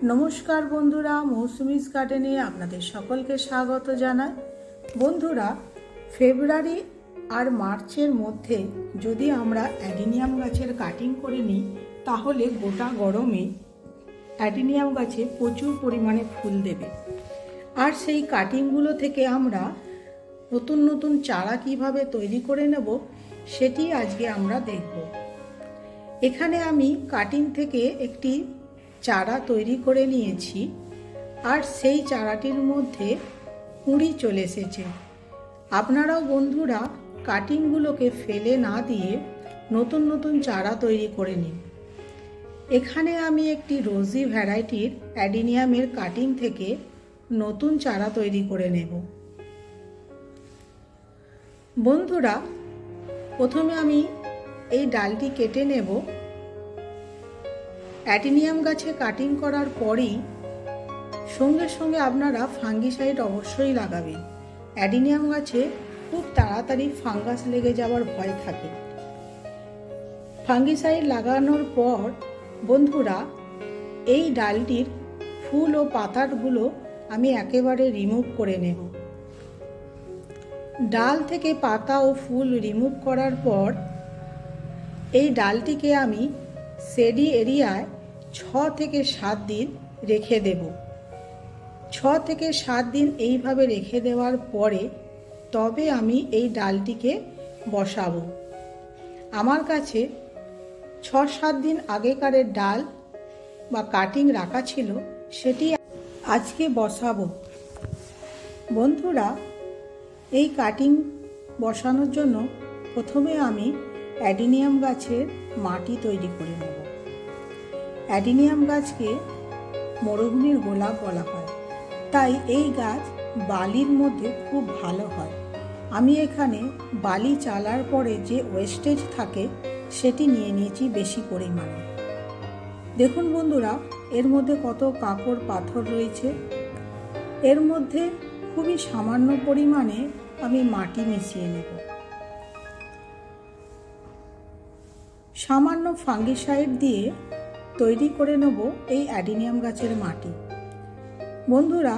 নমস্কার বন্ধুরা, মৌসুমিস গার্ডেনে আপনাদের সকলকে স্বাগত জানাই। বন্ধুরা, ফেব্রুয়ারি আর মার্চের মধ্যে যদি আমরা অ্যাডিনিয়াম গাছের কাটিং করে নিই তাহলে গোটা গরমে অ্যাডিনিয়াম গাছে প্রচুর পরিমাণে ফুল দেবে। আর সেই কাটিংগুলো থেকে আমরা নতুন নতুন চারা কিভাবে তৈরি করে নেব সেটি আজকে আমরা দেখব। এখানে আমি কাটিং থেকে একটি চারা তৈরি করে নিয়েছি, আর সেই চারাটির মধ্যে কুঁড়ি চলে এসেছে। আপনারাও বন্ধুরা কাটিংগুলোকে ফেলে না দিয়ে নতুন নতুন চারা তৈরি করে নিন। এখানে আমি একটি রোজি ভ্যারাইটির অ্যাডিনিয়ামের কাটিং থেকে নতুন চারা তৈরি করে নেব। বন্ধুরা, প্রথমে আমি এই ডালটি কেটে নেব। অ্যাডিনিয়াম গাছে কাটিং করার পরেই সঙ্গে সঙ্গে আপনারা ফাঙ্গিসাইড অবশ্যই লাগাবেন। অ্যাডিনিয়াম গাছে খুব তাড়াতাড়ি ফাঙ্গাস লেগে যাওয়ার ভয় থাকে। ফাঙ্গিসাইড লাগানোর পর বন্ধুরা এই ডালটির ফুল ও পাতাগুলো আমি একেবারে রিমুভ করে নেব। ডাল থেকে পাতা ও ফুল রিমুভ করার পর এই ডালটিকে আমি শেডি এরিয়ায় 6 থেকে 7 দিন রেখে দেব। 6 থেকে 7 দিন এইভাবে রেখে দেওয়ার পরে তবে আমি এই ডালটিকে বসাবো। আমার কাছে 6-7 দিন আগেকারের ডাল বা কাটিং রাখা ছিল, সেটি আজকে বসাবো। বন্ধুরা, এই কাটিং বসানোর জন্য প্রথমে আমি অ্যাডিনিয়াম গাছের মাটি তৈরি করে নেব। অ্যাডিনিয়াম গাছকে মরুভূমির গোলাপ বলা হয়, তাই এই গাছ বালির মধ্যে খুব ভালো হয়। আমি এখানে বালি চালার পরে যে ওয়েস্টেজ থাকে সেটি নিয়ে নিয়েছি বেশি পরিমাণে। দেখুন বন্ধুরা, এর মধ্যে কত কাঁকড় পাথর রয়েছে। এর মধ্যে খুবই সামান্য পরিমাণে আমি মাটি মিশিয়ে নেব। সামান্য ফাঙ্গিসাইড দিয়ে তৈরি করে নেব এই অ্যাডিনিয়াম গাছের মাটি। বন্ধুরা,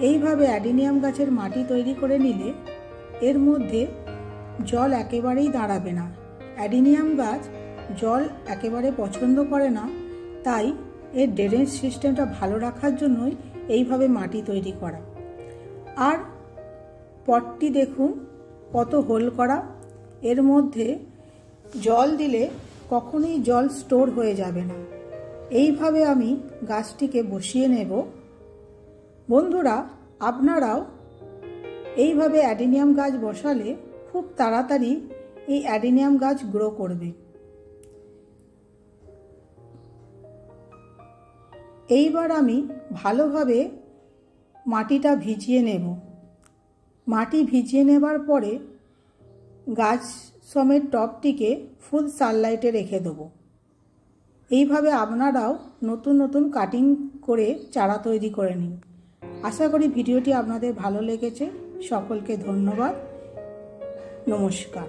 এইভাবে অ্যাডিনিয়াম গাছের মাটি তৈরি করে নিলে এর মধ্যে জল একেবারেই দাঁড়াবে না। অ্যাডিনিয়াম গাছ জল একেবারে পছন্দ করে না, তাই এর ড্রেনেজ সিস্টেমটা ভালো রাখার জন্যই এইভাবে মাটি তৈরি করা। আর পটটি দেখুন কত হোল করা। এর মধ্যে জল দিলে কখনোই জল স্টোর হয়ে যাবে না। এইভাবে আমি গাছটিকে বসিয়ে নেব। বন্ধুরা, আপনারাও এইভাবে অ্যাডিনিয়াম গাছ বসালে খুব তাড়াতাড়ি এই অ্যাডিনিয়াম গাছ গ্রো করবে। এইবার আমি ভালোভাবে মাটিটা ভিজিয়ে নেব। মাটি ভিজিয়ে নেবার পরে গাছ সমেত টবটিকে ফুল সানলাইটে রেখে দেবো। এইভাবে আপনারাও নতুন নতুন কাটিং করে চারা তৈরি করে নিন। আশা করি ভিডিওটি আপনাদের ভালো লেগেছে। সকলকে ধন্যবাদ। নমস্কার।